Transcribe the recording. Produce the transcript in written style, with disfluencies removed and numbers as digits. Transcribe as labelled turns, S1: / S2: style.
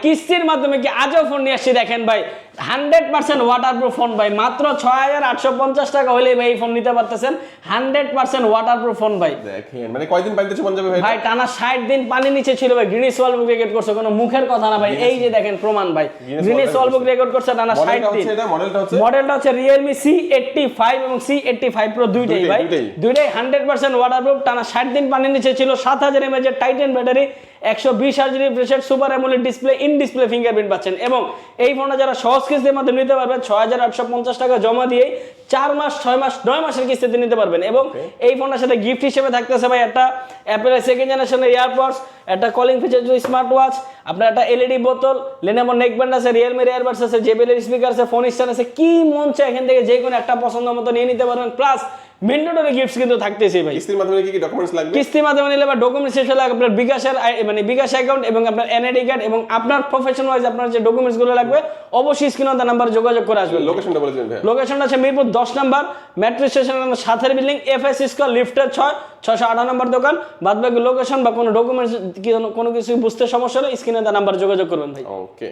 S1: কিস্তির মাধ্যমে কি আজও ফোন নিয়ে আসছি দেখেন ভাই 100% ওয়াটারপ্রুফ ফোন ভাই মাত্র 6850 টাকা হলে ভাই এই ফোন নিতে পারতেছেন 100% ওয়াটারপ্রুফ ফোন ভাই
S2: দেখেন মানে কয়দিন পানিতে চুবান যাবে ভাই
S1: ভাই টানা 60 দিন পানি নিচে ছিল ভাই গ্রিনিস ওয়ার্ল্ড বুক রেকর্ড করছে কোনো মুখের কথা না ভাই এই যে দেখেন প্রমাণ ভাই গ্রিনিস ওয়ার্ল্ড বুক রেকর্ড করছে টানা 60 দিন মডেলটা হচ্ছে Realme C85 এবং C85 Pro দুইটাই ভাই দুইটাই 100% ওয়াটারপ্রুফ টানা 60 দিন পানি নিচে ছিল 7000 mAh এর Titan battery 120 Hz refresh super AMOLED display in display fingerprint পাচ্ছেন এবং এই ফোনটা যারা সহজ কিস্তির মাধ্যমে নিতে পারবেন 6850 টাকা জমা দিয়ে 4 মাস 6 মাস 9 মাসের কিস্তিতে নিতে পারবেন এবং এই ফোনটার সাথে গিফট হিসেবে থাকতেছে ভাই একটা অ্যাপেলের সেকেন্ড জেনারেশনের ইয়ারপডস একটা কলিং ফিচার স্মার্ট ওয়াচ আপনার একটা এলইডি বোতল Lenovo নেকব্যান্ড আছে Realme ইয়ারবাডস আছে JBL এর স্পিকার আছে ফোন স্ট্যান্ড আছে কি মন চায় এখান থেকে যে কোনো একটা পছন্দ মতো নিয়ে নিতে পারবেন প্লাস মেন্ডেটরি গিফটস কিন্তু থাকতেছে ভাই
S2: কিস্তির মাধ্যমে কি ডকুমেন্টস লাগবে
S1: কিস্তির মাধ্যমে নিলে বা ডকুমেন্টস হিসেবে লাগবে আপনার বিকাশের মানে বিকাশ অ্যাকাউন্ট এবং আপনার এনআইডি কার্ড এবং আপনার প্রফেশন ওয়াইজ আপনার যে ডকুমেন্টস গুলো লাগবে অবশ্যই স্ক্রিনে দেওয়া নাম্বারে যোগাযোগ করে আসবেন
S2: লোকেশনটা বলে দিন ভাই
S1: লোকেশনটা আছে মিরপুর 10 নম্বর মেট্রো স্টেশনের সাথের বিল্ডিং FS স্কয়ার লিফটের 668 নম্বর দোকান বাদবাকি লোকেশন বা কোনো ডকুমেন্টস কোনো কিছু বুঝতে সমস্যা হলে স্ক্রিনে দেওয়া নাম্বারে যোগাযোগ করবেন ভাই
S2: ওকে